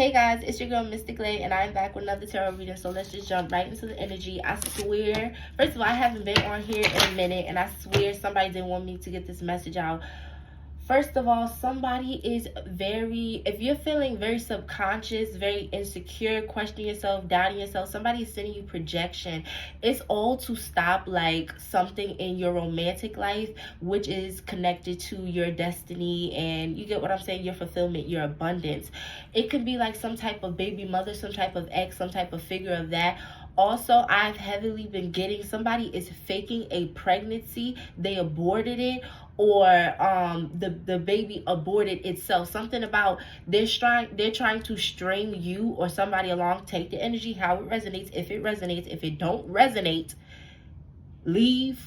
Hey guys, it's your girl Mystic Lay, and I'm back with another tarot reading. So let's just jump right into the energy. I swear, first of all, I haven't been on here in a minute, and I swear somebody didn't want me to get this message out. First of all, somebody is if you're feeling very subconscious, very insecure, questioning yourself, doubting yourself, somebody is sending you projection. It's all to stop like something in your romantic life, which is connected to your destiny, and you get what I'm saying, your fulfillment, your abundance. It could be like some type of baby mother, some type of ex, some type of figure of that. Also, I've heavily been getting somebody is faking a pregnancy, they aborted it, or the baby aborted itself. Something about they're trying to string you or somebody along. Take the energy how it resonates. If it resonates, if it don't resonate, leave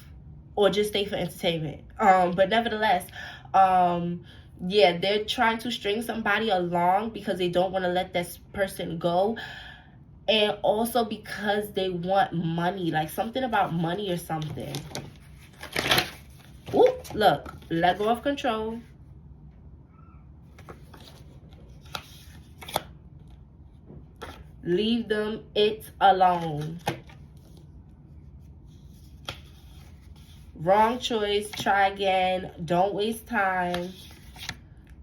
or just stay for entertainment. But nevertheless, yeah, they're trying to string somebody along because they don't want to let this person go. And also because they want money, like something about money or something. Ooh, look, let go of control. Leave them it alone. Wrong choice, try again. Don't waste time.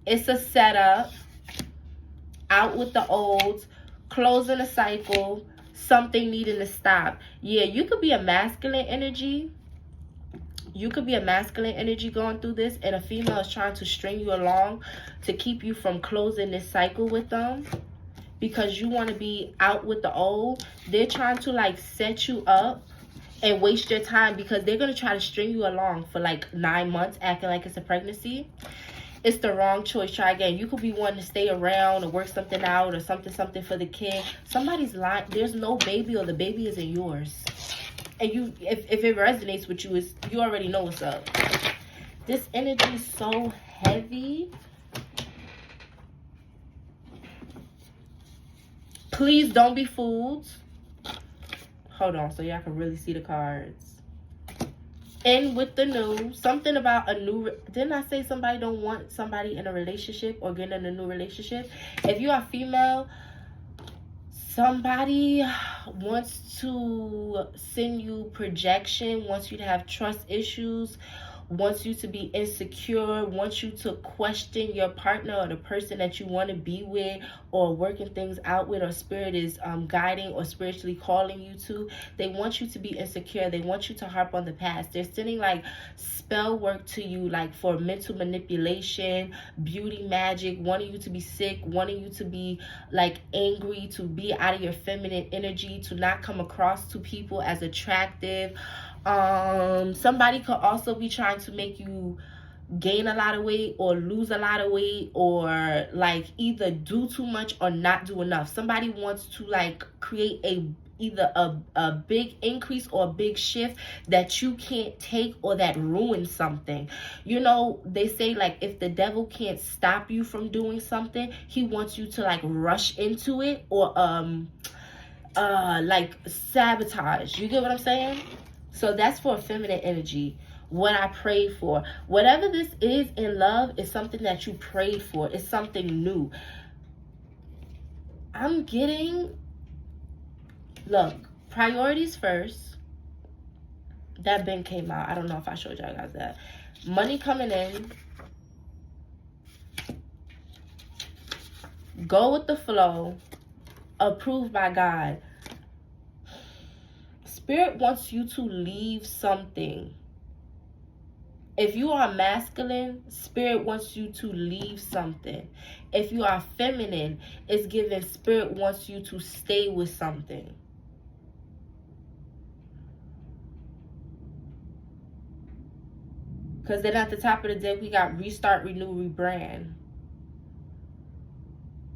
It's a setup. Out with the old. Closing a cycle, something needing to stop. Yeah, you could be a masculine energy. You could be a masculine energy going through this, and a female is trying to string you along to keep you from closing this cycle with them because you want to be out with the old. They're trying to like set you up and waste your time because they're going to try to string you along for like 9 months acting like it's a pregnancy. It's the wrong choice. Try again. You could be wanting to stay around or work something out or something for the kid. Somebody's lying. There's no baby, or the baby isn't yours. And you, if it resonates with you, you already know what's up. This energy is so heavy. Please don't be fooled. Hold on so y'all can really see the cards. And with the new, something about a new, didn't I say somebody don't want somebody in a relationship or getting in a new relationship? If you are female, somebody wants to send you projection, wants you to have trust issues, wants you to be insecure, wants you to question your partner or the person that you want to be with or working things out with, or spirit is guiding or spiritually calling you to. They want you to be insecure. They want you to harp on the past. They're sending like spell work to you, like for mental manipulation, beauty magic, wanting you to be sick, wanting you to be like angry, to be out of your feminine energy, to not come across to people as attractive. Somebody could also be trying to make you gain a lot of weight or lose a lot of weight, or like either do too much or not do enough. Somebody wants to like create either a big increase or a big shift that you can't take, or that ruins something. You know, they say like if the devil can't stop you from doing something, he wants you to like rush into it or like sabotage. You get what I'm saying? So that's for feminine energy. What I prayed for. Whatever this is in love is something that you prayed for. It's something new. I'm getting, look, priorities first. That bin came out. I don't know if I showed y'all guys that. Money coming in. Go with the flow. Approved by God. Spirit wants you to leave something. If you are masculine, Spirit wants you to leave something. If you are feminine, it's given Spirit wants you to stay with something. Because then at the top of the deck, we got restart, renew, rebrand.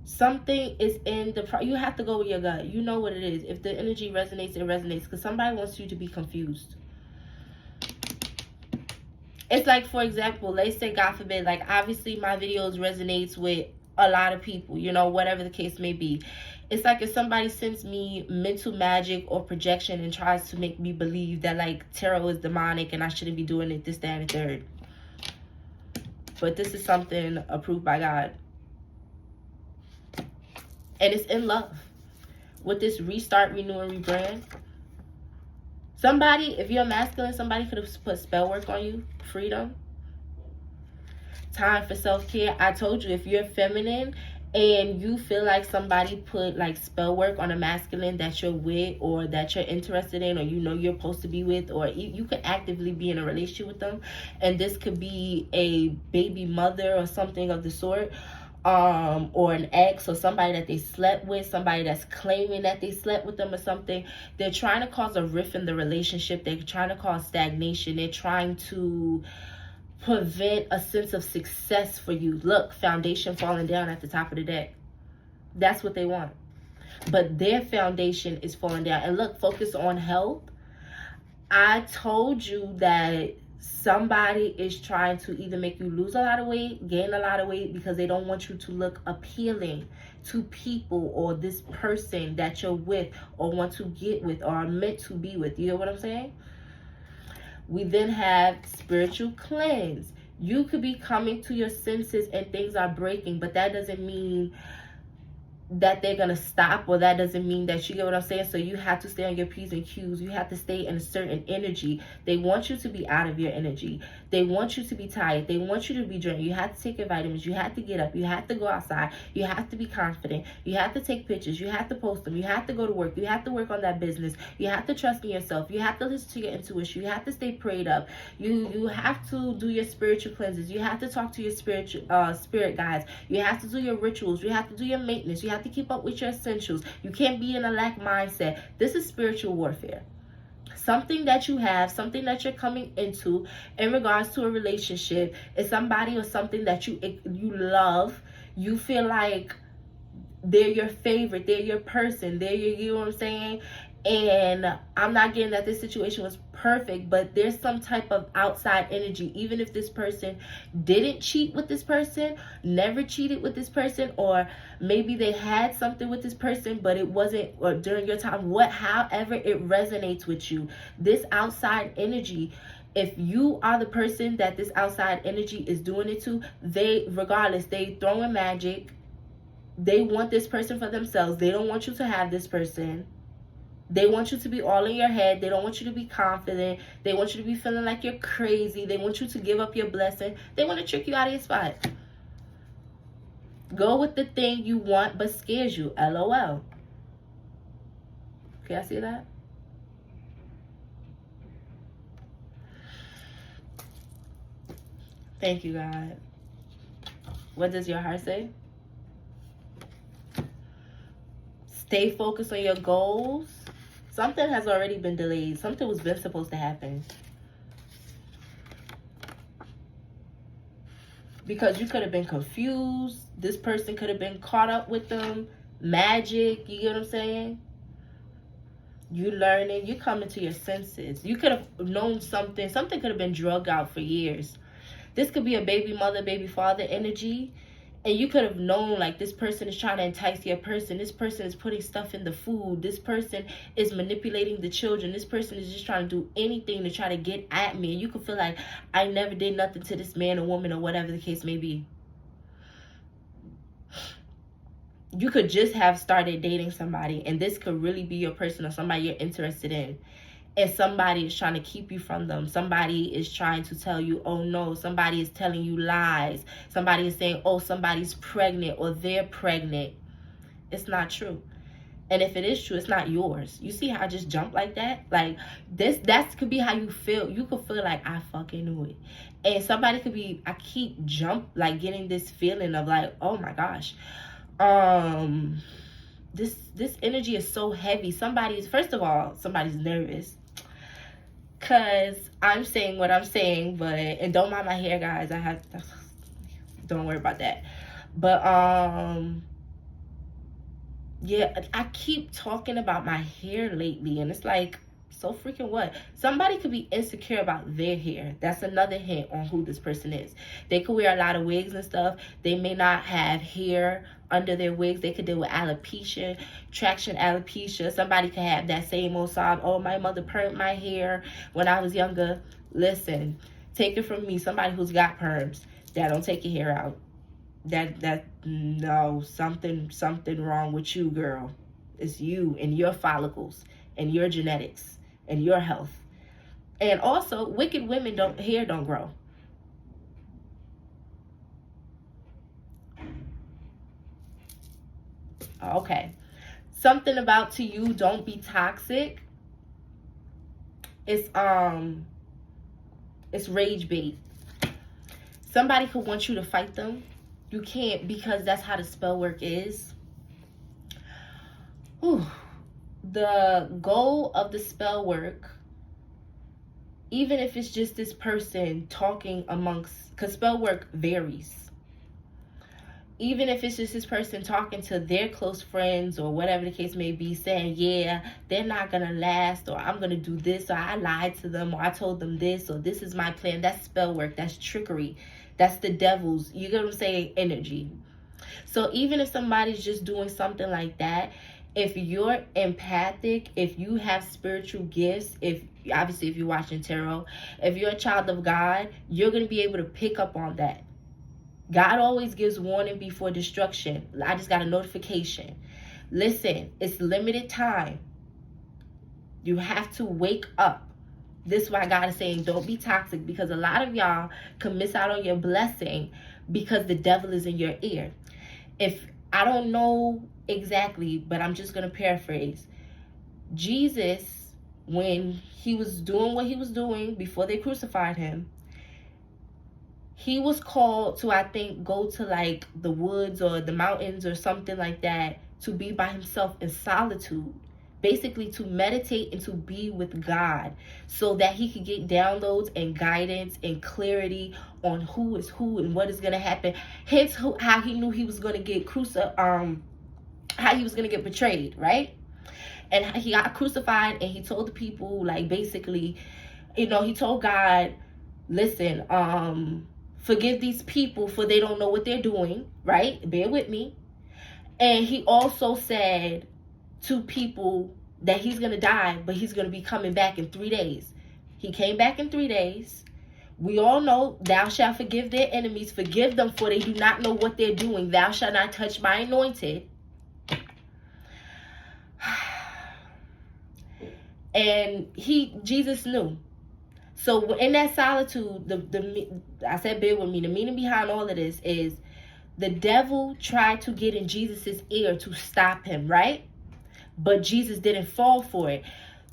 Something is in the, you have to go with your gut. You know what it is. If the energy resonates, it resonates. Because somebody wants you to be confused. It's like, for example, let's say, God forbid, like obviously my videos resonates with a lot of people, you know, whatever the case may be. It's like if somebody sends me mental magic or projection and tries to make me believe that like tarot is demonic and I shouldn't be doing it, this, that, and the third. But this is something approved by God. And it's in love. With this restart, renew, and rebrand. Somebody, if you're masculine, somebody could have put spell work on you. Freedom. Time for self-care. I told you, if you're feminine and you feel like somebody put like spell work on a masculine that you're with or that you're interested in or you know you're supposed to be with, or you could actively be in a relationship with them, and this could be a baby mother or something of the sort, or an ex or somebody that they slept with, somebody that's claiming that they slept with them or something. They're trying to cause a rift in the relationship. They're trying to cause stagnation. They're trying to prevent a sense of success for you. Look, foundation falling down at the top of the deck. That's what they want. But their foundation is falling down. And look, focus on health. I told you that somebody is trying to either make you lose a lot of weight, gain a lot of weight, because they don't want you to look appealing to people or this person that you're with or want to get with or are meant to be with. You know what I'm saying? We then have spiritual cleanse. You could be coming to your senses and things are breaking, but that doesn't mean that they're gonna stop, or that doesn't mean that, you get what I'm saying? So you have to stay on your P's and Q's. You have to stay in a certain energy. They want you to be out of your energy. They want you to be tired. They want you to be drained. You have to take your vitamins. You have to get up. You have to go outside. You have to be confident. You have to take pictures. You have to post them. You have to go to work. You have to work on that business. You have to trust in yourself. You have to listen to your intuition. You have to stay prayed up. You have to do your spiritual cleanses. You have to talk to your spirit guides. You have to do your rituals. You have to do your maintenance. You have to keep up with your essentials. You can't be in a lack mindset. This is spiritual warfare. Something that you have, something that you're coming into in regards to a relationship, is somebody or something that you love. You feel like they're your favorite, they're your person, they're your, you know what I'm saying? And I'm not getting that this situation was perfect, but there's some type of outside energy. Even if this person didn't cheat with this person, never cheated with this person, or maybe they had something with this person, but it wasn't, or during your time, however it resonates with you. This outside energy, if you are the person that this outside energy is doing it to, regardless, they throwing magic. They want this person for themselves. They don't want you to have this person. They want you to be all in your head. They don't want you to be confident. They want you to be feeling like you're crazy. They want you to give up your blessing. They want to trick you out of your spot. Go with the thing you want but scares you. LOL. Can I see that? Thank you, God. What does your heart say? Stay focused on your goals. Something has already been delayed. Something was been supposed to happen. Because you could have been confused. This person could have been caught up with them. Magic, you get what I'm saying? You learning, you coming to your senses. You could have known something. Something could have been drugged out for years. This could be a baby mother, baby father energy. And you could have known, like, this person is trying to entice your person. This person is putting stuff in the food. This person is manipulating the children. This person is just trying to do anything to try to get at me. And you could feel like, I never did nothing to this man or woman or whatever the case may be. You could just have started dating somebody, and this could really be your person or somebody you're interested in. And somebody is trying to keep you from them. Somebody is trying to tell you, oh no. Somebody is telling you lies. Somebody is saying, oh, somebody's pregnant or they're pregnant. It's not true. And if it is true, it's not yours. You see how I just jumped like that? Like, that could be how you feel. You could feel like, I fucking knew it. And somebody could be, I keep like getting this feeling of like, oh my gosh. This energy is so heavy. First of all, somebody's nervous. Because I'm saying what I'm saying, and don't mind my hair, guys. Don't worry about that. But, yeah, I keep talking about my hair lately, and it's like, so freaking what? Somebody could be insecure about their hair. That's another hint on who this person is. They could wear a lot of wigs and stuff. They may not have hair under their wigs. They could deal with alopecia, traction alopecia. Somebody could have that same old sob, oh, my mother permed my hair when I was younger. Listen, take it from me, somebody who's got perms, that don't take your hair out. no, something wrong with you, girl. It's you and your follicles and your genetics and your health. And also, wicked women hair don't grow. Okay. Something about to you, don't be toxic. It's rage bait. Somebody could want you to fight them. You can't, because that's how the spell work is. Whew. The goal of the spell work, even if it's just this person talking amongst, because spell work varies. Even if it's just this person talking to their close friends or whatever the case may be, saying, yeah, they're not going to last, or I'm going to do this, or I lied to them, or I told them this, or this is my plan. That's spell work. That's trickery. That's the devil's, you get what I'm saying, energy. So even if somebody's just doing something like that, if you're empathic, if you have spiritual gifts, obviously if you're watching tarot, if you're a child of God, you're going to be able to pick up on that. God always gives warning before destruction. I just got a notification. Listen, it's limited time. You have to wake up. This is why God is saying don't be toxic, because a lot of y'all can miss out on your blessing because the devil is in your ear. If I don't know exactly, but I'm just going to paraphrase. Jesus, when he was doing what he was doing before they crucified him, he was called to, I think, go to like the woods or the mountains or something like that, to be by himself in solitude, basically to meditate and to be with God, so that he could get downloads and guidance and clarity on who is who and what is going to happen. Hence how he knew he was going to get how he was going to get betrayed, right? And he got crucified, and he told the people, like, basically, he told God, listen, forgive these people, for they don't know what they're doing, right? Bear with me. And he also said to people that he's going to die, but he's going to be coming back in 3 days. He came back in 3 days. We all know, thou shalt forgive their enemies. Forgive them, for they do not know what they're doing. Thou shalt not touch my anointed. And Jesus knew. So in that solitude, I said, bear with me, the meaning behind all of this is the devil tried to get in Jesus's ear to stop him, right? But Jesus didn't fall for it.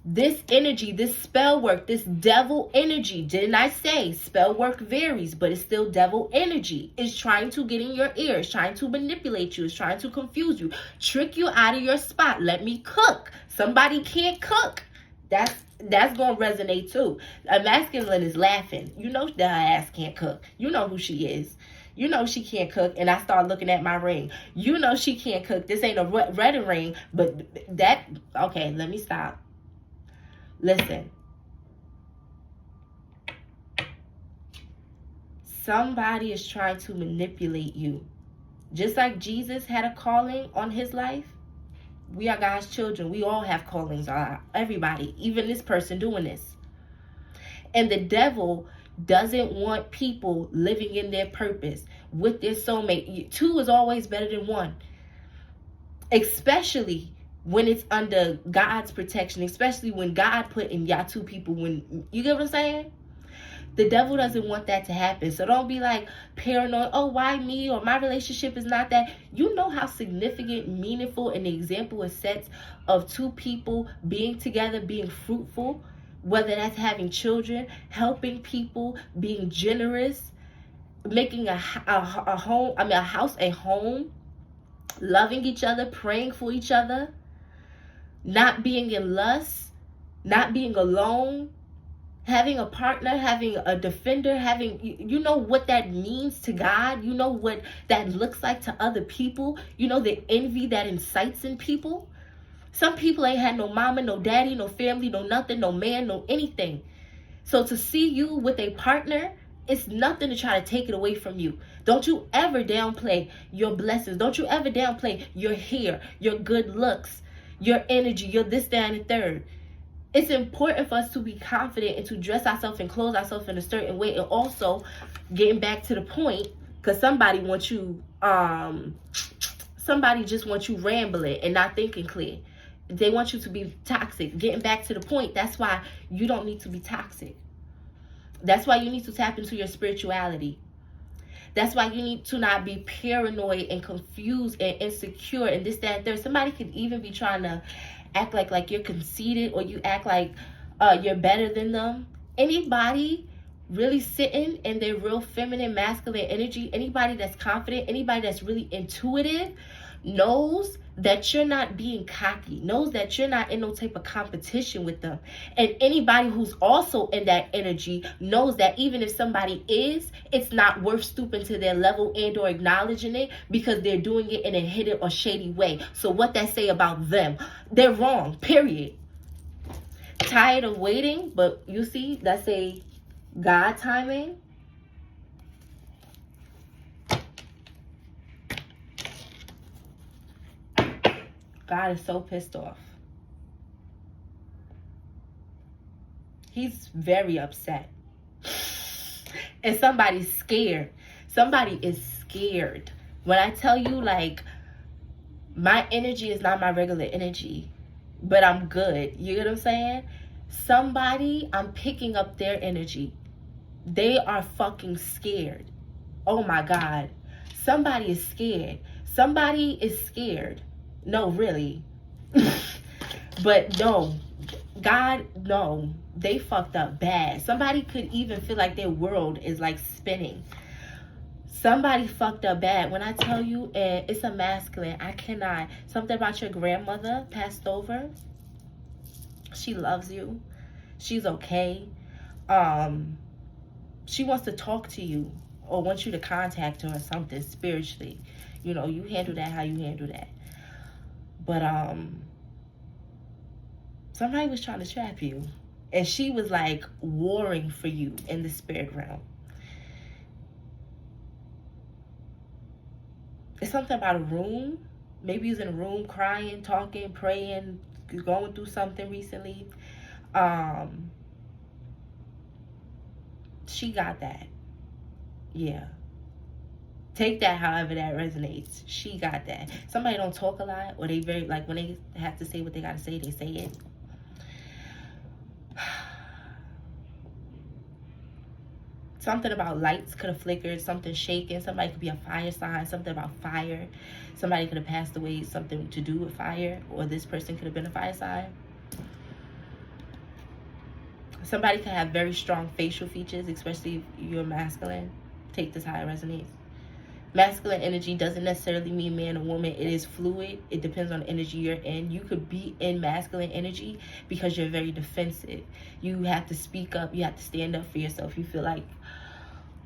This energy, this spell work, this devil energy, didn't I say spell work varies, but it's still devil energy. It's trying to get in your ear. It's trying to manipulate you. It's trying to confuse you, trick you out of your spot. Let me cook. Somebody can't cook. That's going to resonate too. A masculine is laughing. You know that her ass can't cook. You know who she is. You know she can't cook. And I start looking at my ring. You know she can't cook. This ain't a red ring. But okay, let me stop. Listen. Somebody is trying to manipulate you. Just like Jesus had a calling on his life. We are God's children. We all have callings. Everybody, even this person doing this. And the devil doesn't want people living in their purpose with their soulmate. 2 is always better than 1. Especially when it's under God's protection. Especially when God put in y'all 2 people. When you get what I'm saying? The devil doesn't want that to happen. So don't be like paranoid. Oh, why me? Or my relationship is not that. You know how significant, meaningful, and the example it sets of 2 people being together, being fruitful. Whether that's having children, helping people, being generous, making a house a home, loving each other, praying for each other, not being in lust, not being alone. Having a partner, having a defender, you know what that means to God. You know what that looks like to other people. You know the envy that incites in people. Some people ain't had no mama, no daddy, no family, no nothing, no man, no anything. So to see you with a partner, it's nothing to try to take it away from you. Don't you ever downplay your blessings. Don't you ever downplay your hair, your good looks, your energy, your this, that, and the third. It's important for us to be confident and to dress ourselves and clothe ourselves in a certain way. And also, getting back to the point, Because somebody wants you, somebody just wants you rambling and not thinking clear. They want you to be toxic. Getting back to the point, that's why you don't need to be toxic. That's why you need to tap into your spirituality. That's why you need to not be paranoid and confused and insecure and this, that, and third. Somebody could even be trying to act like you're conceited, or you act like you're better than them. Anybody really sitting in their real feminine, masculine energy, anybody that's confident, anybody that's really intuitive, knows that you're not being cocky, knows that you're not in no type of competition with them. And anybody who's also in that energy knows that even if somebody is, it's not worth stooping to their level and or acknowledging it, because they're doing it in a hidden or shady way. So what that say about them? They're wrong, period. Tired of waiting, but you see, that's a God timing. God is so pissed off. He's very upset. And somebody's scared. Somebody is scared. When I tell you, like, my energy is not my regular energy, but I'm good. You get what I'm saying? Somebody, I'm picking up their energy. They are fucking scared. Oh my God. Somebody is scared. Somebody is scared. No, really. But no. God, no. They fucked up bad. Somebody could even feel like their world is like spinning. Somebody fucked up bad. When I tell you, it's a masculine. I cannot. Something about your grandmother passed over. She loves you. She's okay. She wants to talk to you or wants you to contact her or something spiritually. You know, you handle that how you handle that. But somebody was trying to trap you. And she was like warring for you in the spirit realm. It's something about a room. Maybe you was in a room crying, talking, praying, going through something recently. She got that. Yeah. Take that however that resonates. She got that. Somebody don't talk a lot, or they very, like, when they have to say what they got to say, they say it. Something about lights could have flickered, something shaking. Somebody could be a fire sign, something about fire. Somebody could have passed away, something to do with fire, or this person could have been a fire sign. Somebody could have very strong facial features, especially if you're masculine. Take this how it resonates. Masculine energy doesn't necessarily mean man or woman. It is fluid. It depends on the energy you're in. You could be in masculine energy because you're very defensive. You have to speak up. You have to stand up for yourself. You feel like,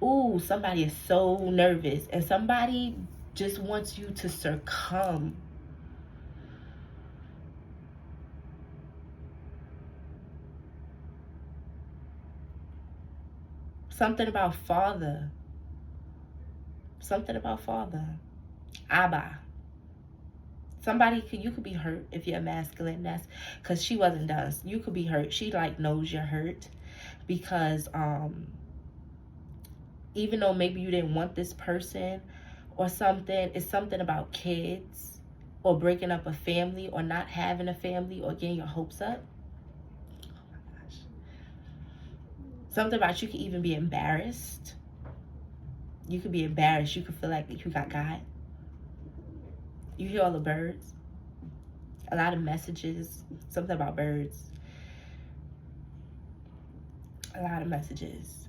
ooh, somebody is so nervous. And somebody just wants you to succumb. Something about father. Something about father. Abba. Somebody you could be hurt if you're masculine. That's because she wasn't done. You could be hurt. She like knows you're hurt because even though maybe you didn't want this person or something, it's something about kids or breaking up a family or not having a family or getting your hopes up. Oh my gosh. Something about you could even be embarrassed. You could be embarrassed. You could feel like you got. You hear all the birds. A lot of messages. Something about birds. A lot of messages.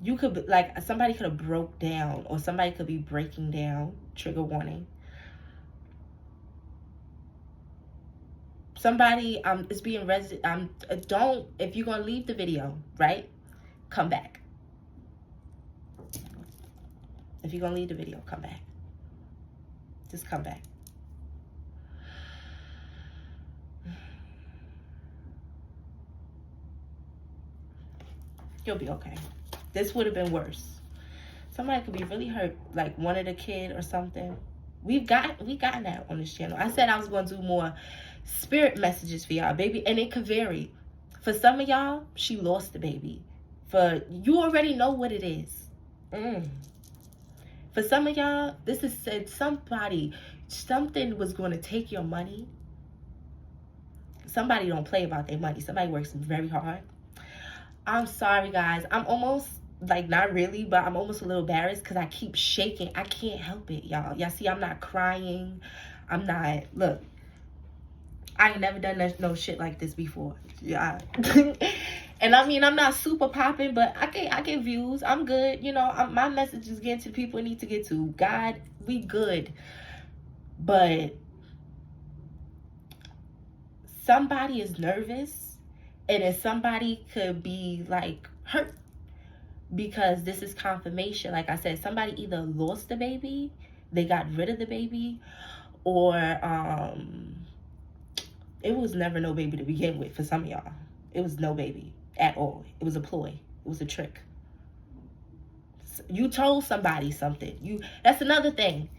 You could be, like, somebody could have broke down, or somebody could be breaking down. Trigger warning. Somebody is being resident. Don't, if you're gonna leave the video, right? Come back. If you're gonna leave the video, come back. Just come back. You'll be okay. This would have been worse. Somebody could be really hurt, like wanted a kid or something. We've gotten that on this channel. I said I was gonna do more spirit messages for y'all, baby, and it could vary. For some of y'all, she lost the baby. For you already know what it is. For some of y'all, this is said something was going to take your money. Somebody don't play about their money. Somebody works very hard. I'm sorry, guys. I'm almost, like, not really, but I'm almost a little embarrassed because I keep shaking. I can't help it, y'all. Y'all see, I'm not crying. I'm not, look, I ain't never done no shit like this before. Yeah. And I mean, I'm not super popping, but I get views. I'm good. You know, my message is getting to the people it need to get to. God, we good. But somebody is nervous, and then somebody could be, like, hurt. Because this is confirmation. Like I said, somebody either lost the baby, they got rid of the baby, or it was never no baby to begin with for some of y'all. It was no baby at all. It was a ploy. It was a trick. You told somebody something. That's another thing.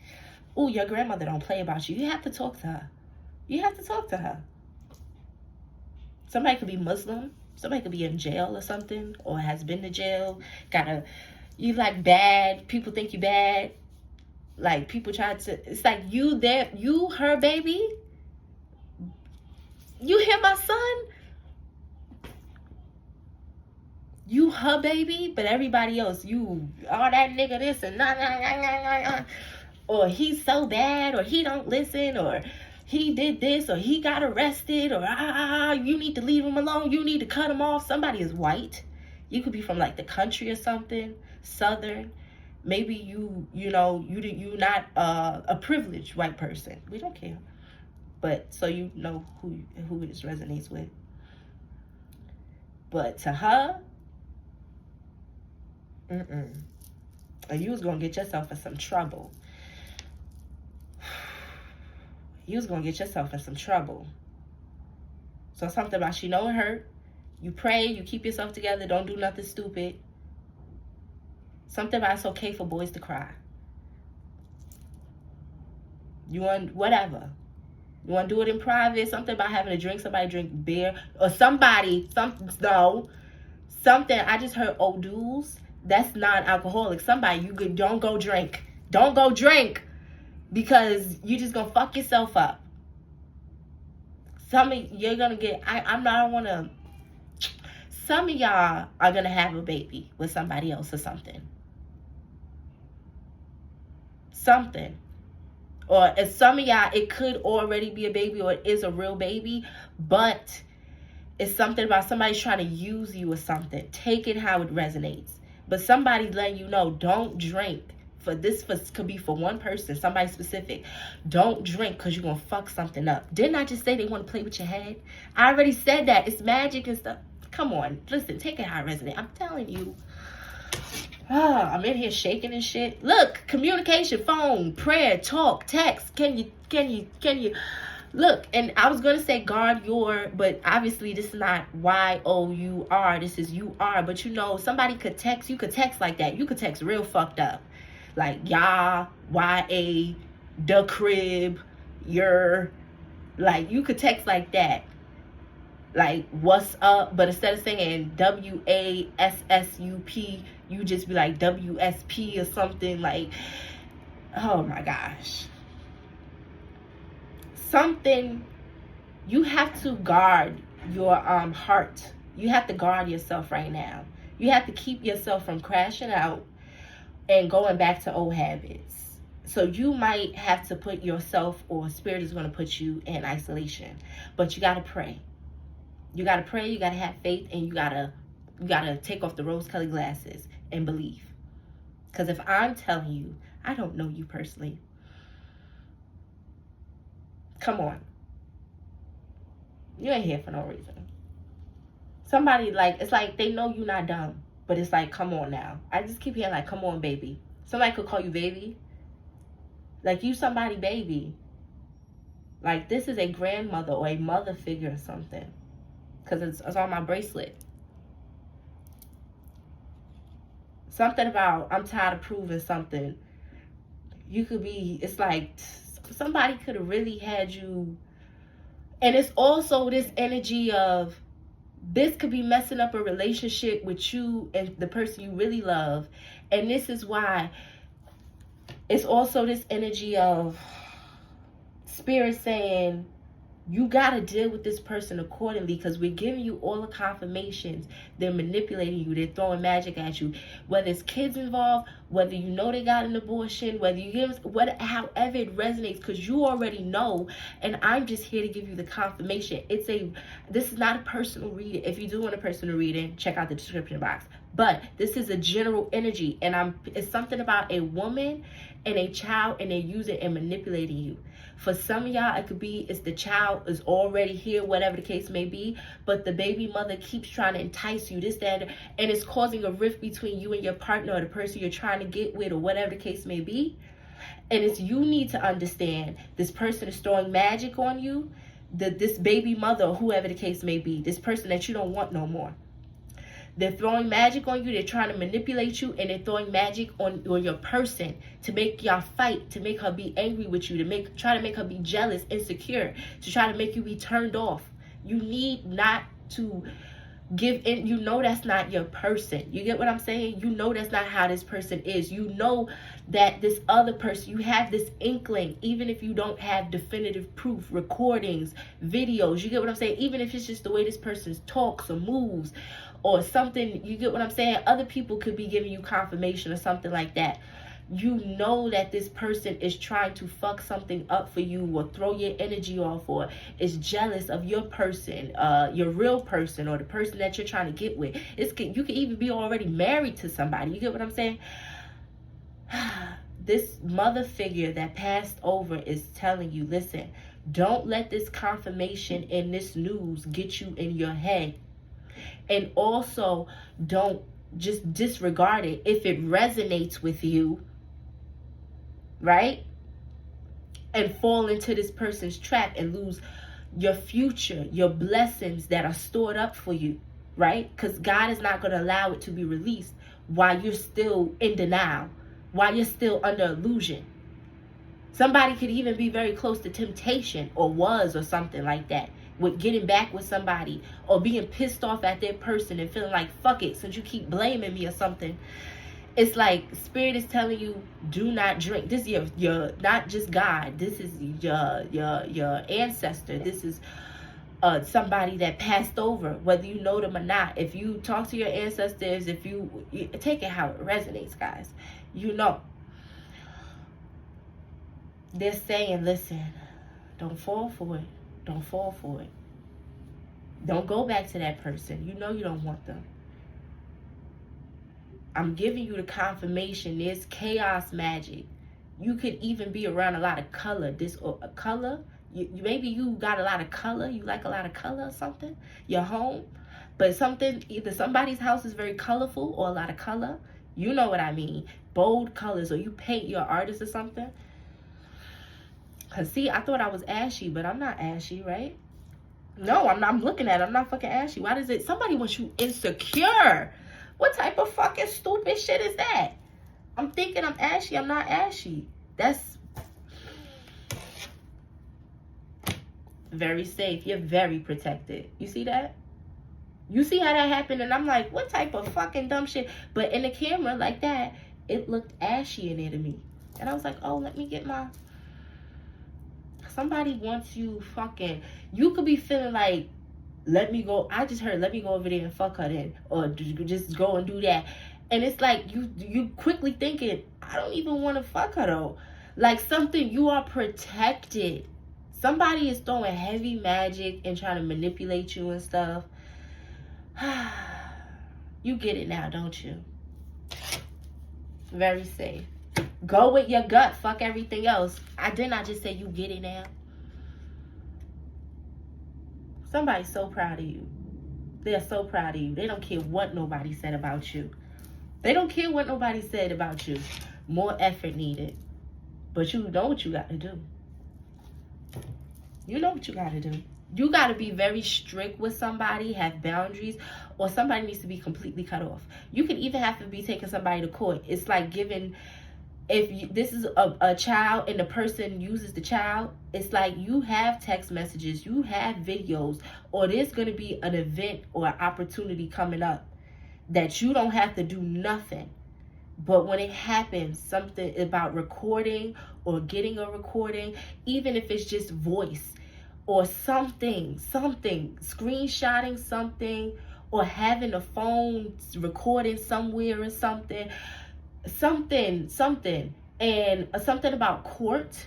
Oh, your grandmother don't play about you. You have to talk to her. You have to talk to her. Somebody could be Muslim. Somebody could be in jail or something, or has been to jail. You like bad. People think you bad. Like, people try to, it's like you her baby. You hear my son? You her baby, but everybody else, that nigga this and nah. Or he's so bad, or he don't listen, or he did this, or he got arrested, or you need to leave him alone, you need to cut him off. Somebody is white. You could be from, like, the country or something, southern. Maybe you're not a privileged white person. We don't care. But so you know who this resonates with. But to her, and you was gonna get yourself in some trouble. You was gonna get yourself in some trouble. So something about you know it hurt. You pray, you keep yourself together, don't do nothing stupid. Something about it's okay for boys to cry. You want whatever. You want to do it in private. Something about having a drink. Somebody drink beer. Or something. I just heard O'Doul's. That's non-alcoholic. Somebody, don't go drink. Don't go drink. Because you just going to fuck yourself up. Some of y'all are going to have a baby with somebody else or something. Or as some of y'all, it could already be a baby, or it is a real baby, but it's something about somebody's trying to use you or something. Take it how it resonates. But somebody's letting you know, don't drink. Could be for one person, somebody specific. Don't drink because you're going to fuck something up. Didn't I just say they want to play with your head? I already said that. It's magic and stuff. Come on. Listen, take it how it resonates. I'm telling you. I'm in here shaking and shit. Look, communication, phone, prayer, talk, text. Can you look? And I was gonna say guard your, but obviously this is not Y-O-U-R. This is U-R. But somebody could text. You could text like that. You could text real fucked up, like Y-A, the crib, your, like you could text like that. Like, what's up? But instead of saying W-A-S-S-U-P, you just be like W-S-P or something. Like, oh my gosh. You have to guard your heart. You have to guard yourself right now. You have to keep yourself from crashing out and going back to old habits. So you might have to put yourself, or spirit is going to put you in isolation. But you got to pray. You got to pray, you got to have faith, and you got to take off the rose-colored glasses and believe. Because if I'm telling you, I don't know you personally. Come on. You ain't here for no reason. Somebody, it's like they know you're not dumb. But it's like, come on now. I just keep hearing like, come on, baby. Somebody could call you baby. Like, you somebody baby. Like, this is a grandmother or a mother figure or something. Because it's on my bracelet. Something about, I'm tired of proving something. It's like somebody could have really had you. And it's also this energy of This could be messing up a relationship with you and the person you really love. And this is why it's also this energy of spirit saying, you got to deal with this person accordingly, because we're giving you all the confirmations. They're manipulating you. They're throwing magic at you. Whether it's kids involved, whether you know they got an abortion, whether you give, however it resonates, because you already know. And I'm just here to give you the confirmation. This is not a personal reading. If you do want a personal reading, check out the description box. But this is a general energy, and it's something about a woman and a child, and they're using and manipulating you. For some of y'all, it could be it's the child is already here, whatever the case may be, but the baby mother keeps trying to entice you, this, that, and it's causing a rift between you and your partner or the person you're trying to get with, or whatever the case may be. And you need to understand, this person is throwing magic on you, this baby mother, or whoever the case may be, this person that you don't want no more. They're throwing magic on you. They're trying to manipulate you, and they're throwing magic on your person to make y'all fight, to make her be angry with you, to try to make her be jealous, insecure, to try to make you be turned off. You need not to give in. You know that's not your person. You get what I'm saying? You know that's not how this person is. You know that this other person, you have this inkling, even if you don't have definitive proof, recordings, videos. You get what I'm saying? Even if it's just the way this person talks or moves or something, you get what I'm saying? Other people could be giving you confirmation or something like that. You know that this person is trying to fuck something up for you, or throw your energy off, or is jealous of your person, your real person, or the person that you're trying to get with. You could even be already married to somebody. You get what I'm saying? This mother figure that passed over is telling you, listen, don't let this confirmation and this news get you in your head. And also, don't just disregard it if it resonates with you, right? And fall into this person's trap and lose your future, your blessings that are stored up for you, right? Because God is not going to allow it to be released while you're still in denial, while you're still under illusion. Somebody could even be very close to temptation, or was, or something like that, with getting back with somebody, or being pissed off at their person and feeling like, fuck it, since you keep blaming me or something. It's like spirit is telling you, do not drink. This is your not just God. This is your ancestor. This is somebody that passed over, whether you know them or not. If you talk to your ancestors, if you take it how it resonates, guys, you know. They're saying, listen, don't fall for it. Don't fall for it. Don't go back to that person. You know you don't want them. I'm giving you the confirmation. There's chaos magic. You could even be around a lot of color. Color. Maybe you got a lot of color. You like a lot of color or something. Your home. But either somebody's house is very colorful or a lot of color. You know what I mean. Bold colors, or you paint your artist or something. Cause see, I thought I was ashy, but I'm not ashy, right? No, I'm not. I'm looking at it. I'm not fucking ashy. Why does it? Somebody wants you insecure. What type of fucking stupid shit is that? I'm thinking I'm ashy. I'm not ashy. That's very safe. You're very protected. You see that? You see how that happened? And I'm like, what type of fucking dumb shit? But in the camera like that, it looked ashy in there to me. And I was like, oh, let me get my... Somebody wants you fucking... You could be feeling like, let me go... I just heard, let me go over there and fuck her then. Or just go and do that. And it's like, you quickly thinking, I don't even want to fuck her though. Like something, you are protected. Somebody is throwing heavy magic and trying to manipulate you and stuff. You get it now, don't you? Very safe. Go with your gut. Fuck everything else. I did not just say you get it now. Somebody's so proud of you. They're so proud of you. They don't care what nobody said about you. They don't care what nobody said about you. More effort needed. But you know what you got to do. You know what you got to do. You got to be very strict with somebody, have boundaries, or somebody needs to be completely cut off. You could even have to be taking somebody to court. It's like giving If this is a child and the person uses the child, it's like you have text messages, you have videos, or there's going to be an event or an opportunity coming up that you don't have to do nothing. But when it happens, something about recording or getting a recording, even if it's just voice or something, screenshotting something, or having a phone recording somewhere or something, and something about court,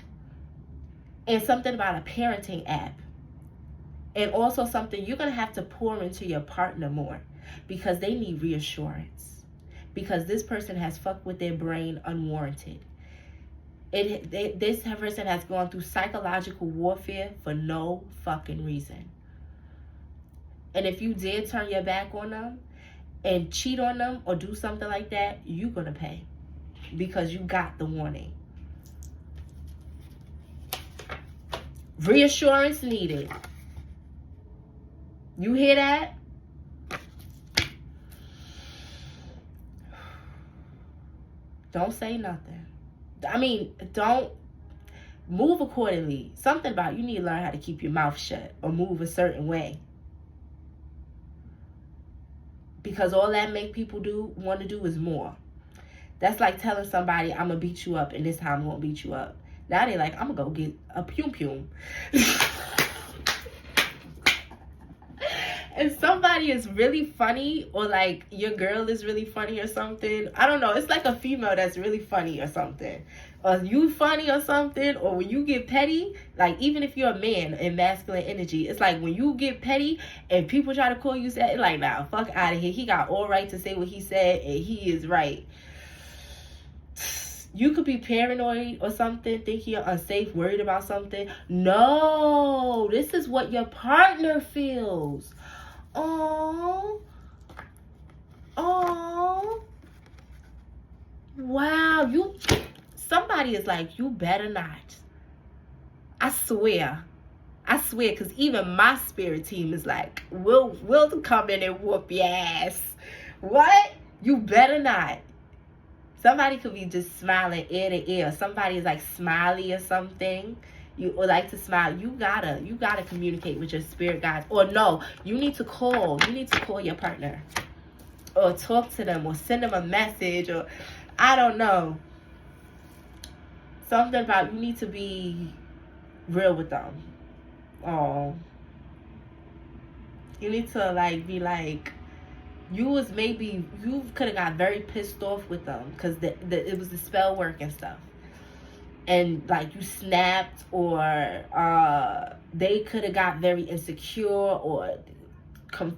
and something about a parenting app, and also something you're going to have to pour into your partner more, because they need reassurance, because this person has fucked with their brain unwarranted. This person has gone through psychological warfare for no fucking reason. And if you dare turn your back on them and cheat on them or do something like that, you're going to pay, because you got the warning. Reassurance needed. You hear that? Don't say nothing. I mean, don't move accordingly. Something about you need to learn how to keep your mouth shut or move a certain way. Because all that make people want to do is more. That's like telling somebody, I'm going to beat you up and this time I'm going to beat you up. Now they like, I'm going to go get a pum. If somebody is really funny, or like your girl is really funny or something, I don't know, it's like a female that's really funny or something, or you funny or something, or when you get petty, like even if you're a man in masculine energy, it's like when you get petty and people try to call you that, it's like, nah, fuck out of here. He got all right to say what he said and he is right. You could be paranoid or something, thinking you're unsafe, worried about something. No, this is what your partner feels. Oh, wow, somebody is like, you better not. I swear, because even my spirit team is like, we'll come in and whoop your ass. What? You better not. Somebody could be just smiling ear to ear. Somebody is like smiley or something. You would like to smile. You gotta communicate with your spirit guides. Or no, you need to call. You need to call your partner, or talk to them, or send them a message, or I don't know. Something about you need to be real with them. Oh, you need to like be like, you could have got very pissed off with them because it was the spell work and stuff. And like you snapped, or they could have got very insecure, or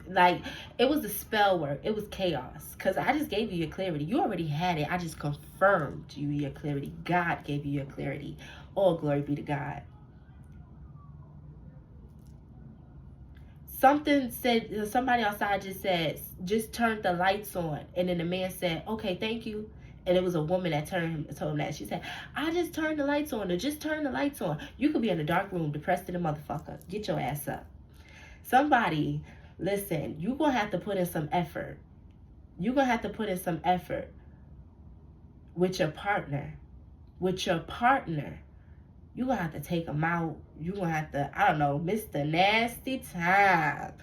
like it was the spell work. It was chaos, because I just gave you your clarity. You already had it. I just confirmed you your clarity. God gave you your clarity. All glory be to God. Somebody outside just said, just turned the lights on, and then the man said, okay, thank you. And it was a woman that told him that. She said, I just turned the lights on. Or just turn the lights on. You could be in a dark room, depressed in a motherfucker. Get your ass up. Somebody, listen, you're going to have to put in some effort. You're going to have to put in some effort with your partner. You're going to have to take them out. You're going to have to, I don't know, Mr. Nasty Time.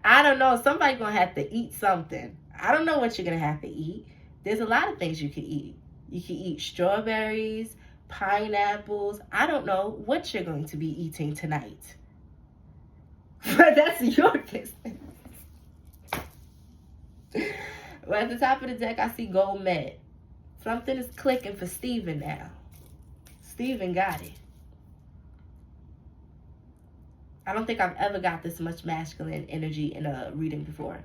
I don't know. Somebody's going to have to eat something. I don't know what you're going to have to eat. There's a lot of things you can eat. You can eat strawberries, pineapples. I don't know what you're going to be eating tonight. But that's your business. Well, at the top of the deck, I see gold med. Something is clicking for Steven now. Steven got it. I don't think I've ever got this much masculine energy in a reading before.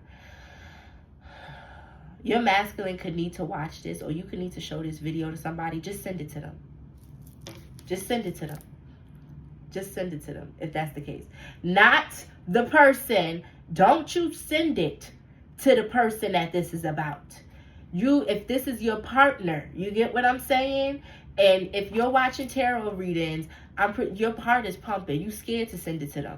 Your masculine could need to watch this, or you could need to show this video to somebody. Just send it to them. Just send it to them. Just send it to them if that's the case. Not the person. Don't you send it to the person that this is about. If this is your partner, you get what I'm saying? And if you're watching tarot readings, your heart is pumping. You scared to send it to them.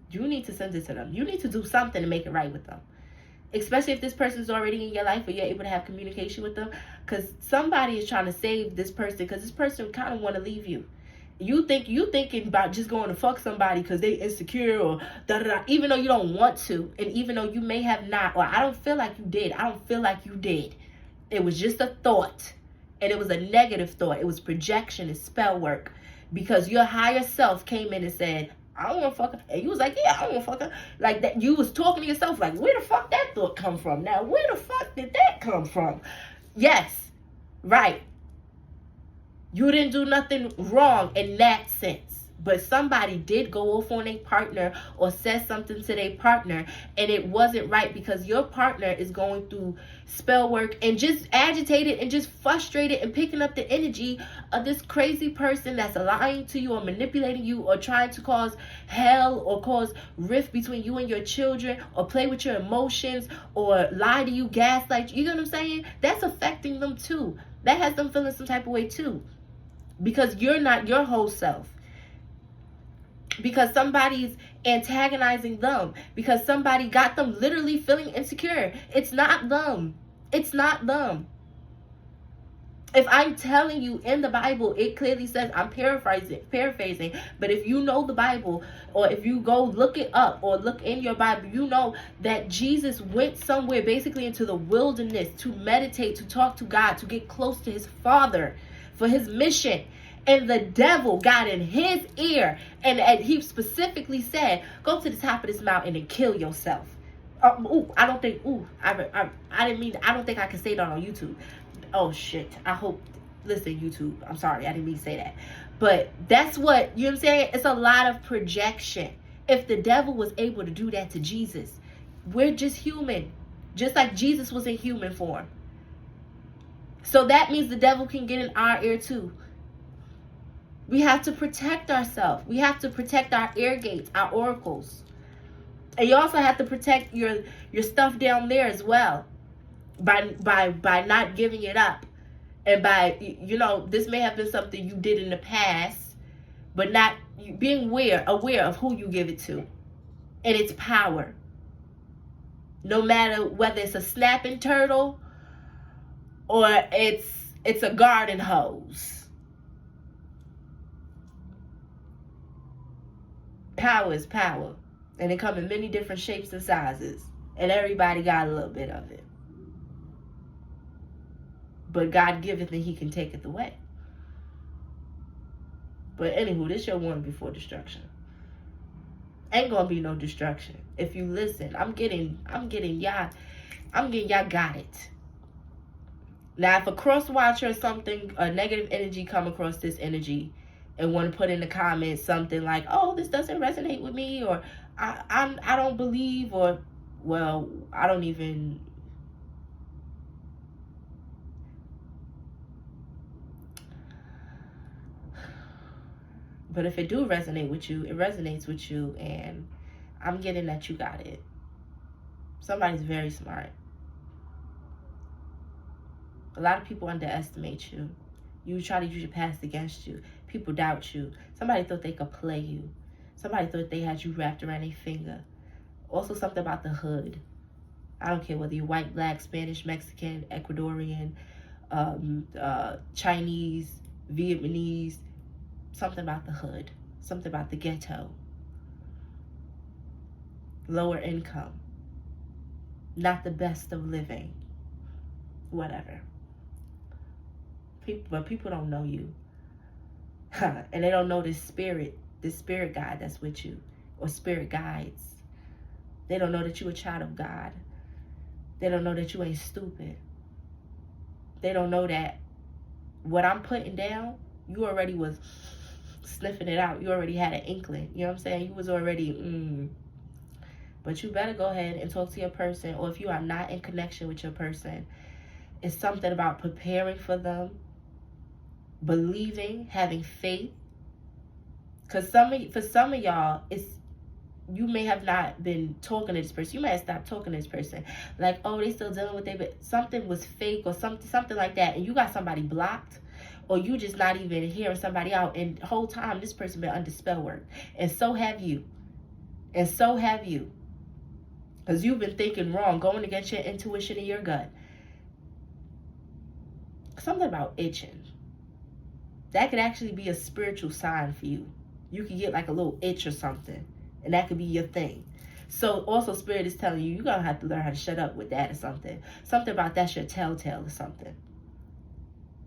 You need to send it to them. You need to do something to make it right with them. Especially if this person's already in your life or you're able to have communication with them. Because somebody is trying to save this person, because this person kind of want to leave you. You thinking about just going to fuck somebody because they insecure or da-da-da, even though you don't want to, and even though you may have not, or I don't feel like you did. I don't feel like you did. It was just a thought, and it was a negative thought. It was projection and spell work, because your higher self came in and said, I don't want to fuck her. And you was like, yeah, I don't want to fuck her. Like that, you was talking to yourself like, where the fuck that thought come from? Now, where the fuck did that come from? Yes, right. You didn't do nothing wrong in that sense. But somebody did go off on a partner or said something to their partner, and it wasn't right, because your partner is going through spell work and just agitated and just frustrated and picking up the energy of this crazy person that's lying to you or manipulating you or trying to cause hell or cause rift between you and your children or play with your emotions or lie to you, gaslight you. You know what I'm saying? That's affecting them too. That has them feeling some type of way too, because you're not your whole self. Because somebody's antagonizing them, because somebody got them literally feeling insecure. It's not them. It's not them. If I'm telling you in the Bible, it clearly says, I'm paraphrasing, but if you know the Bible, or if you go look it up or look in your Bible, you know that Jesus went somewhere basically into the wilderness to meditate, to talk to God, to get close to his Father for his mission. And the devil got in his ear, and he specifically said, go to the top of this mountain and kill yourself. I don't think I can say that on YouTube. Oh shit. Listen, YouTube, I'm sorry, I didn't mean to say that. But that's what, you know what I'm saying? It's a lot of projection. If the devil was able to do that to Jesus, we're just human. Just like Jesus was in human form. So that means the devil can get in our ear too. We have to protect ourselves. We have to protect our ear gates, our oracles. And you also have to protect your stuff down there as well. By not giving it up. And by, this may have been something you did in the past, but not being aware of who you give it to and its power. No matter whether it's a snapping turtle or it's a garden hose. Power is power, and it comes in many different shapes and sizes, and everybody got a little bit of it. But God giveth and he can take it away. But anywho, this your warning before destruction. Ain't gonna be no destruction if you listen. I'm getting y'all got it. Now, if a cross watcher or something, a negative energy come across this energy and want to put in the comments something like, oh, this doesn't resonate with me, or I don't believe, or, well, I don't even, but if it do resonate with you, it resonates with you, and I'm getting that you got it. Somebody's very smart. A lot of people underestimate you. You try to use your past against you. People doubt you. Somebody thought they could play you. Somebody thought they had you wrapped around their finger. Also something about the hood. I don't care whether you're white, black, Spanish, Mexican, Ecuadorian, Chinese, Vietnamese. Something about the hood. Something about the ghetto. Lower income. Not the best of living. Whatever. But people don't know you. And they don't know this spirit guide that's with you, or spirit guides. They don't know that you're a child of God. They don't know that you ain't stupid. They don't know that what I'm putting down, you already was sniffing it out. You already had an inkling. You know what I'm saying? You was already, But you better go ahead and talk to your person, or if you are not in connection with your person, it's something about preparing for them, believing, having faith. Because for some of y'all, you may have not been talking to this person. You may have stopped talking to this person. Like, oh, they still dealing with it, but something was fake or something like that, and you got somebody blocked, or you just not even hearing somebody out, and the whole time this person been under spell work. And so have you. And so have you. Because you've been thinking wrong, going against your intuition and your gut. Something about itching. That could actually be a spiritual sign for you. You could get like a little itch or something, and that could be your thing. So also Spirit is telling you, you're going to have to learn how to shut up with that or something. Something about that's your telltale or something.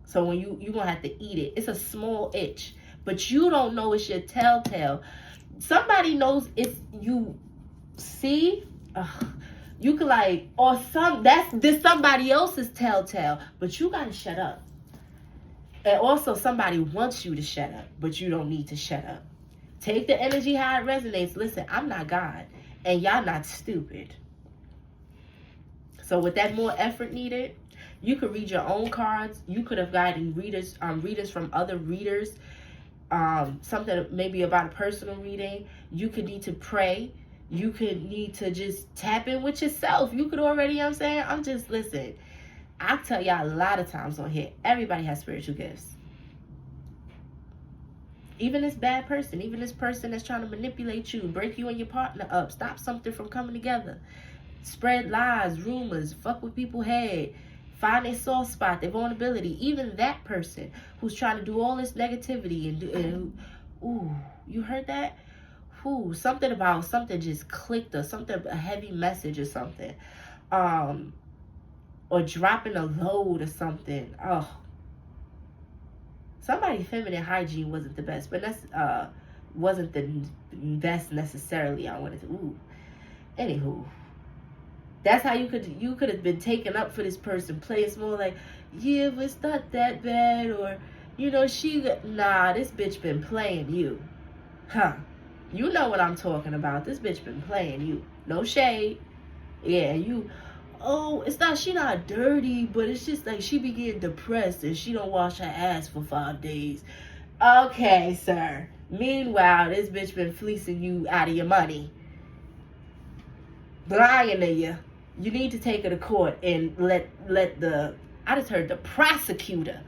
So when you're going to have to eat it. It's a small itch, but you don't know it's your telltale. Somebody knows if you see, you could like, or this somebody else's telltale, but you got to shut up. And also somebody wants you to shut up, but you don't need to shut up. Take the energy how it resonates. Listen, I'm not God, and y'all not stupid. So with that more effort needed, you could read your own cards. You could have gotten readers from other readers. Something maybe about a personal reading. You could need to pray. You could need to just tap in with yourself. You could already, you know what I'm saying? I'm just, listen, I tell y'all a lot of times on here, everybody has spiritual gifts. Even this bad person, even this person that's trying to manipulate you, break you and your partner up, stop something from coming together, spread lies, rumors, fuck with people's head, find their soft spot, their vulnerability. Even that person who's trying to do all this negativity and ooh, you heard that? Ooh, something about something just clicked or something, a heavy message or something. Or dropping a load or something. Oh. Somebody's feminine hygiene wasn't the best, but that's wasn't the best necessarily. I wanted to. Ooh. Anywho, that's how you could have been taken up for this person. Play it small, like, yeah, but it's not that bad, or you know, this bitch been playing you, huh? You know what I'm talking about. This bitch been playing you. No shade. Yeah, you. Oh, she not dirty, but it's just like she be getting depressed and she don't wash her ass for 5 days. Okay, sir. Meanwhile, this bitch been fleecing you out of your money. Lying to you. You need to take her to court and let I just heard the prosecutor.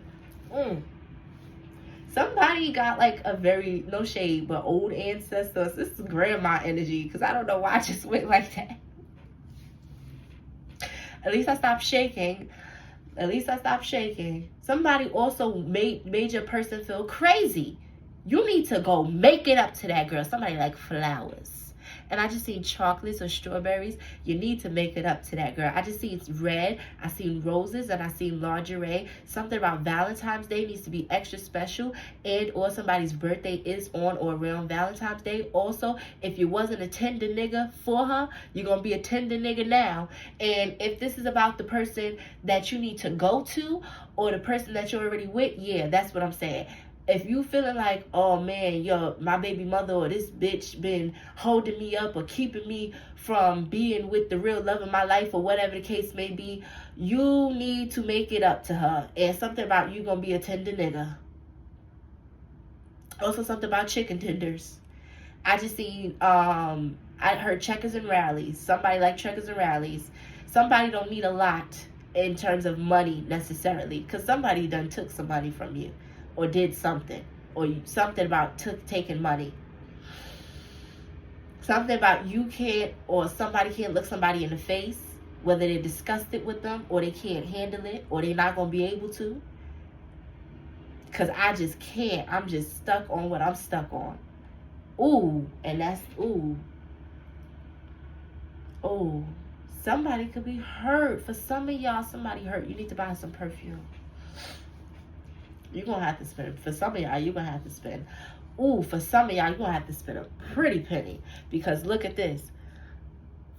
Somebody got like a very, no shade, but old ancestors. This is grandma energy, because I don't know why I just went like that. At least I stopped shaking. Somebody also made your person feel crazy. You need to go make it up to that girl. Somebody like flowers. And I just seen chocolates or strawberries. You need to make it up to that girl. I just see it's red. I seen roses and I seen lingerie. Something about Valentine's Day needs to be extra special. And or somebody's birthday is on or around Valentine's Day. Also, if you wasn't a tender nigga for her, you're going to be a tender nigga now. And if this is about the person that you need to go to or the person that you're already with, yeah, that's what I'm saying. If you feeling like, oh man, my baby mother or this bitch been holding me up or keeping me from being with the real love of my life or whatever the case may be, you need to make it up to her. And something about you gonna be a tender nigga. Also something about chicken tenders. I just seen, I heard checkers and rallies. Somebody like checkers and rallies. Somebody don't need a lot in terms of money necessarily, because somebody done took some money from you. Or did something. Or something about taking money. Something about you can't, or somebody can't look somebody in the face. Whether they're disgusted with them, or they can't handle it, or they're not going to be able to. Because I just can't. I'm just stuck on what I'm stuck on. Ooh. And that's, ooh. Ooh. Somebody could be hurt. For some of y'all, somebody hurt. You need to buy some perfume. You're going to have to spend, for some of y'all, you're going to have to spend, for some of y'all, you're going to have to spend a pretty penny. Because look at this.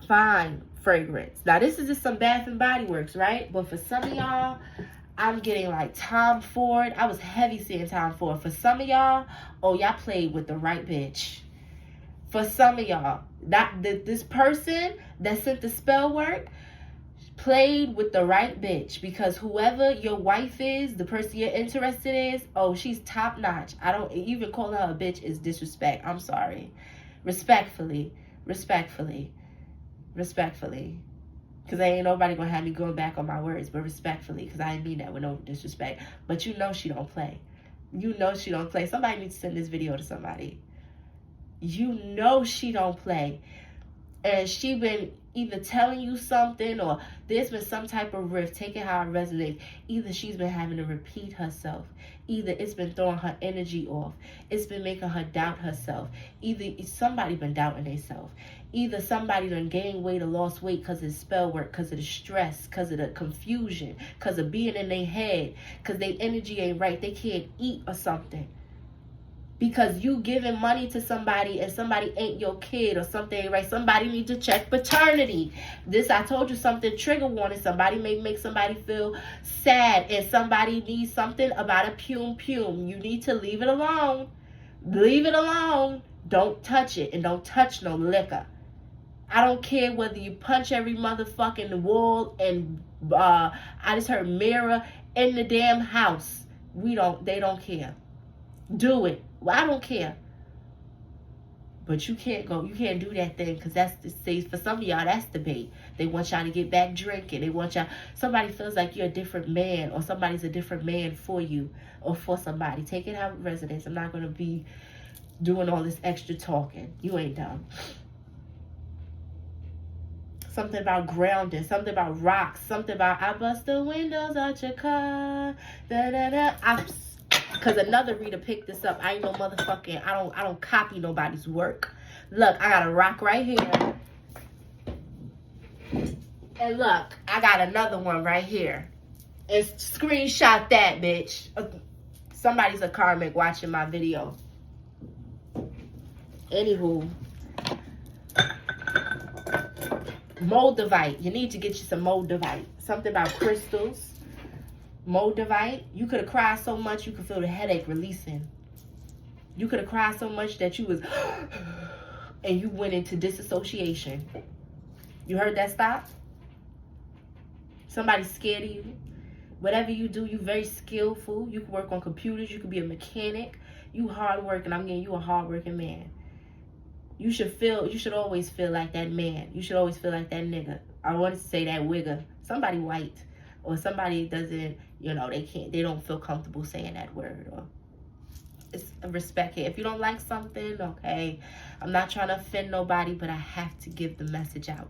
Fine fragrance. Now, this is just some Bath and Body Works, right? But for some of y'all, I'm getting like Tom Ford. I was heavy seeing Tom Ford. For some of y'all, y'all played with the right bitch. For some of y'all, this person that sent the spell work, played with the right bitch, because whoever your wife is, the person you're interested in, she's top notch. I don't even call her a bitch is disrespect. I'm sorry. Respectfully. Because ain't nobody gonna have me going back on my words, but respectfully, because I didn't mean that with no disrespect. But you know she don't play. Somebody needs to send this video to somebody. You know she don't play. And she been either telling you something, or there's been some type of rift. Take it how it resonates. Either she's been having to repeat herself. Either it's been throwing her energy off. It's been making her doubt herself. Either somebody been doubting themselves. Either somebody done gained weight or lost weight because of the spell work, because of the stress, because of the confusion, because of being in their head, because their energy ain't right. They can't eat or something. Because you giving money to somebody and somebody ain't your kid or something, right? Somebody needs to check paternity. This, I told you, something trigger warning. Somebody may make somebody feel sad, and somebody needs something about a pume. You need to leave it alone. Leave it alone. Don't touch it, and don't touch no liquor. I don't care whether you punch every motherfucking wall and I just heard mirror in the damn house. They don't care. Do it. Well, I don't care. But you can't do that thing, because that's the stage. For some of y'all, that's the bait. They want y'all to get back drinking. They want y'all, somebody feels like you're a different man, or somebody's a different man for you or for somebody. Take it how it resonates. I'm not going to be doing all this extra talking. You ain't dumb. Something about grounding, something about rocks, something about I bust the windows out your car. Because another reader picked this up. I ain't no motherfucking, I don't copy nobody's work. Look, I got a rock right here. And look, I got another one right here. And screenshot that, bitch. Somebody's a karmic watching my video. Anywho. Moldavite. You need to get you some Moldavite. Something about crystals. Moldavite. You could have cried so much you could feel the headache releasing. You could have cried so much that you was and you went into disassociation. You heard that? Stop. Somebody's scared of you. Whatever you do, you very skillful. You can work on computers. You could be a mechanic. You hardworking. I'm getting you a hardworking man. You should always feel like that man. You should always feel like that nigga. I wanted to say that wigger. Somebody white. Or somebody doesn't, they don't feel comfortable saying that word. Or it's respect it. If you don't like something, okay. I'm not trying to offend nobody, but I have to give the message out.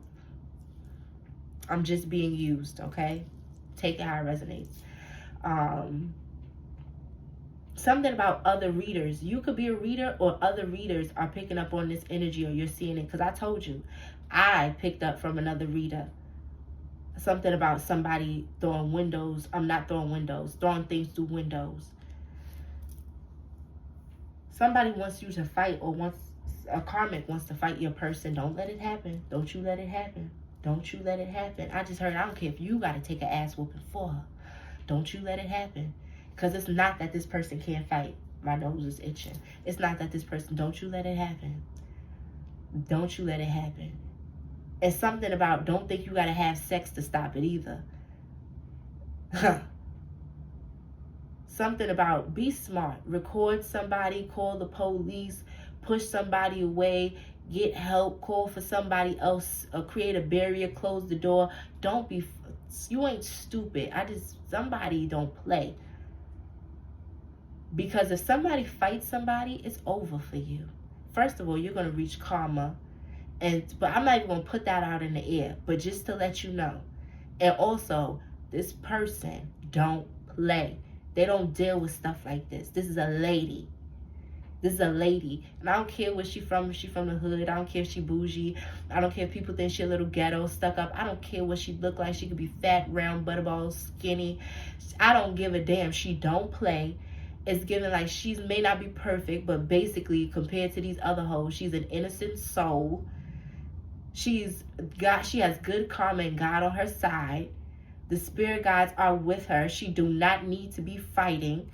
I'm just being used, okay? Take it how it resonates. Something about other readers. You could be a reader, or other readers are picking up on this energy, or you're seeing it. Because I told you, I picked up from another reader. Something about somebody throwing windows. I'm not throwing windows. Throwing things through windows. Somebody wants you to fight, or a karmic wants to fight your person. Don't let it happen. Don't you let it happen. Don't you let it happen. I just heard, I don't care if you got to take an ass whooping for her. Don't you let it happen. Because it's not that this person can't fight. My nose is itching. It's not that this person, don't you let it happen. Don't you let it happen. It's something about don't think you got to have sex to stop it either. Something about be smart. Record somebody, call the police, push somebody away, get help, call for somebody else, or create a barrier, close the door. Don't be, you ain't stupid. Somebody don't play. Because if somebody fights somebody, it's over for you. First of all, you're going to reach karma. But I'm not even going to put that out in the air. But just to let you know. And also, this person don't play. They don't deal with stuff like this. This is a lady. This is a lady. And I don't care where she from. If she from the hood. I don't care if she bougie. I don't care if people think she a little ghetto, stuck up. I don't care what she look like. She could be fat, round, butterball, skinny. I don't give a damn. She don't play. It's given like she may not be perfect, but basically compared to these other hoes, she's an innocent soul. She has good karma and God on her side. The spirit guides are with her. She do not need to be fighting.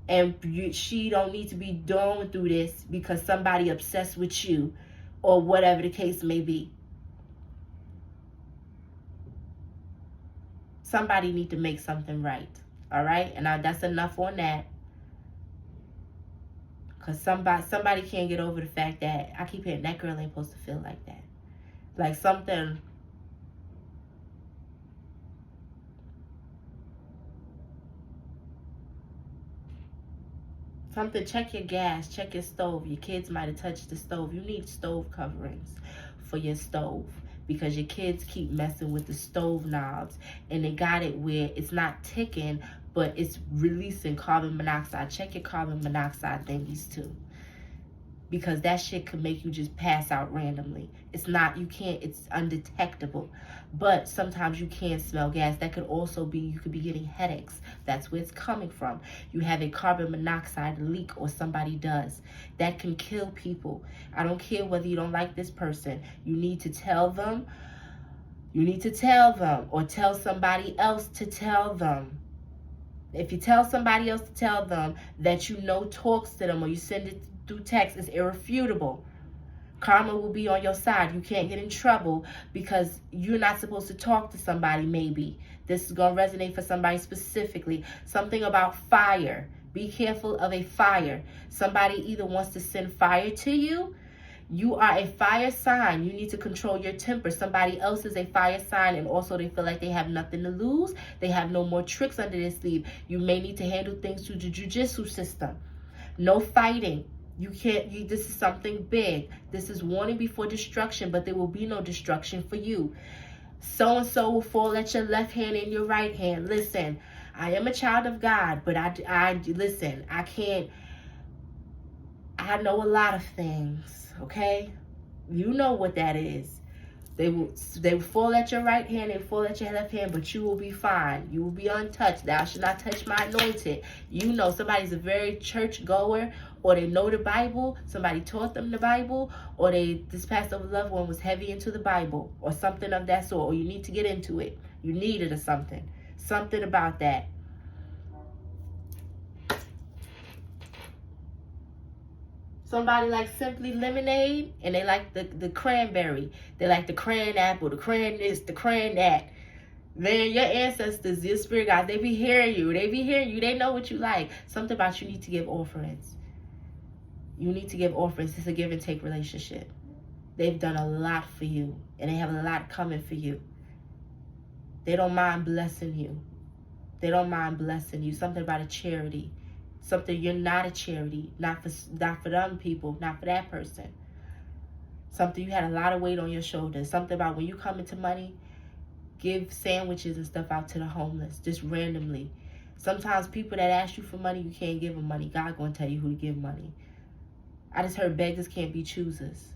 And she don't need to be going through this because somebody obsessed with you or whatever the case may be. Somebody need to make something right. All right? And that's enough on that. Because somebody can't get over the fact that I keep hearing that girl ain't supposed to feel like that. Like something. Check your gas, check your stove. Your kids might have touched the stove. You need stove coverings. for your stove, because your kids keep messing with the stove knobs, and they got it where it's not ticking, but it's releasing carbon monoxide. Check your carbon monoxide thingies too, because that shit could make you just pass out randomly. It's not, you can't, it's undetectable. But sometimes you can smell gas. That could also be, you could be getting headaches. That's where it's coming from. You have a carbon monoxide leak, or somebody does. That can kill people. I don't care whether you don't like this person. You need to tell them. You need to tell them, or tell somebody else to tell them. If you tell somebody else to tell them that you know talks to them, or you send it through text, is irrefutable. Karma will be on your side. You can't get in trouble because you're not supposed to talk to somebody. Maybe this is going to resonate for somebody specifically. Something about fire. Be careful of a fire. Somebody either wants to send fire to you. You are a fire sign. You need to control your temper. Somebody else is a fire sign, and also they feel like they have nothing to lose. They have no more tricks under their sleeve. You may need to handle things through the jujitsu system. No fighting. You can't, this is something big. This is warning before destruction, but there will be no destruction for you. So-and-so will fall at your left hand and your right hand. Listen, I am a child of God, but listen, I know a lot of things, okay? You know what that is. They will fall at your right hand and fall at your left hand, but you will be fine. You will be untouched. Thou shalt not touch my anointed. You know somebody's a very church goer, or they know the Bible. Somebody taught them the Bible, or this past over loved one was heavy into the Bible, or something of that sort, or you need to get into it. You need it or something. Something about that. Somebody like Simply Lemonade, and they like the cranberry. They like the cran apple, the cran this, the cran that. Man, your ancestors, your spirit guides, they be hearing you. They be hearing you. They know what you like. Something about you need to give offerings. You need to give offerings. It's a give and take relationship. They've done a lot for you, and they have a lot coming for you. They don't mind blessing you. They don't mind blessing you. Something about a charity. Something, you're not a charity, not for them people, not for that person. Something, you had a lot of weight on your shoulders. Something about when you come into money, give sandwiches and stuff out to the homeless, just randomly. Sometimes people that ask you for money, you can't give them money. God gonna tell you who to give money. I just heard beggars can't be choosers.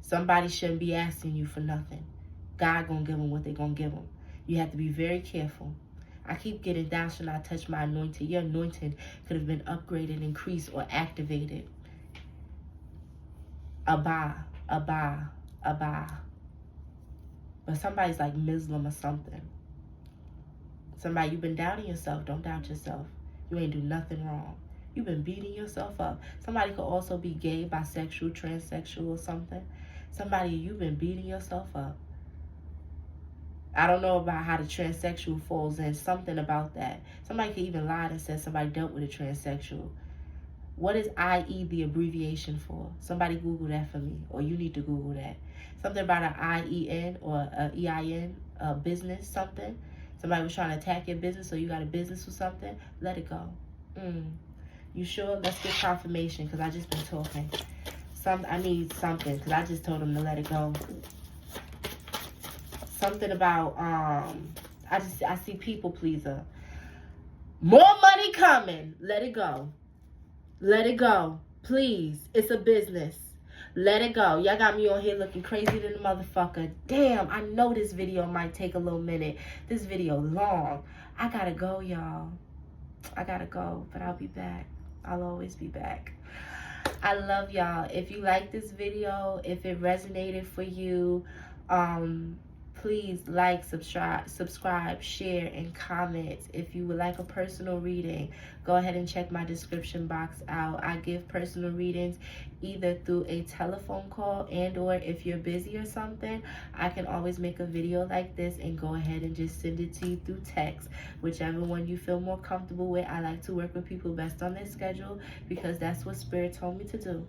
Somebody shouldn't be asking you for nothing. God gonna give them what they gonna give them. You have to be very careful. I keep getting, thou shalt not touch my anointing. Your anointing could have been upgraded, increased, or activated. Abba. But somebody's like Muslim or something. Somebody, you've been doubting yourself. Don't doubt yourself. You ain't do nothing wrong. You've been beating yourself up. Somebody could also be gay, bisexual, transsexual, or something. Somebody, you've been beating yourself up. I don't know about how the transsexual falls in. Something about that. Somebody could even lie and say somebody dealt with a transsexual. What is IE the abbreviation for? Somebody Google that for me, or you need to Google that. Something about an IEN or a EIN, a business, something. Somebody was trying to attack your business, so you got a business or something. Let it go. You sure? Let's get confirmation, because I just been talking. I need something, because I just told them to let it go. Something about, I see people pleaser. More money coming. Let it go. Let it go. Please. It's a business. Let it go. Y'all got me on here looking crazy than a motherfucker. Damn, I know this video might take a little minute. This video long. I gotta go, y'all. I gotta go, but I'll be back. I'll always be back. I love y'all. If you like this video, if it resonated for you, please like, subscribe, share, and comment. If you would like a personal reading, go ahead and check my description box out. I give personal readings either through a telephone call, and or if you're busy or something, I can always make a video like this and go ahead and just send it to you through text. Whichever one you feel more comfortable with. I like to work with people best on their schedule, because that's what Spirit told me to do.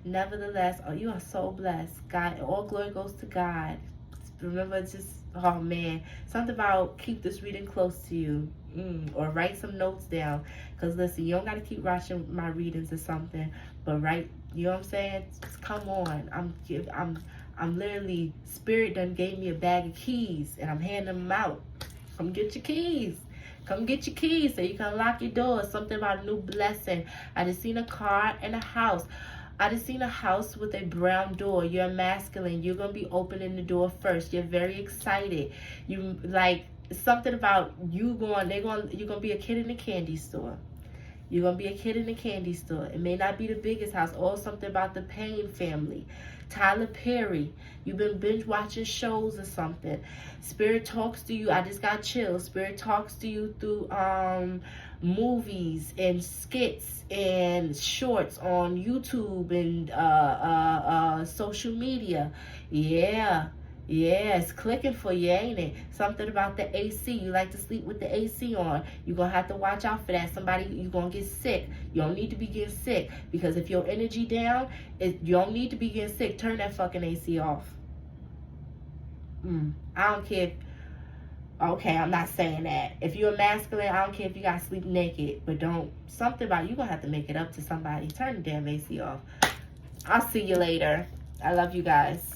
Nevertheless, oh, you are so blessed. God, all glory goes to God. Remember, just, oh man, something about keep this reading close to you, or write some notes down. Because listen, you don't got to keep watching my readings or something, but write, you know what I'm saying? Just come on. I'm literally, Spirit done gave me a bag of keys and I'm handing them out. Come get your keys. Come get your keys so you can unlock your doors. Something about a new blessing. I just seen a car and a house. I just seen a house with a brown door. You're masculine. You're going to be opening the door first. You're very excited. You like something about you going, you're going to be a kid in the candy store. You're going to be a kid in the candy store. It may not be the biggest house, or something about the Payne family. Tyler Perry. You've been binge watching shows or something. Spirit talks to you. I just got chills. Spirit talks to you through movies and skits and shorts on YouTube and social media. Yeah. Yeah, it's clicking for you, ain't it? Something about the AC. You like to sleep with the AC on. You're going to have to watch out for that. You're going to get sick. You don't need to be getting sick. Because if your energy down, you don't need to be getting sick. Turn that fucking AC off. I don't care. Okay, I'm not saying that. If you're masculine, I don't care if you got to sleep naked. But don't. Something about you're going to have to make it up to somebody. Turn the damn AC off. I'll see you later. I love you guys.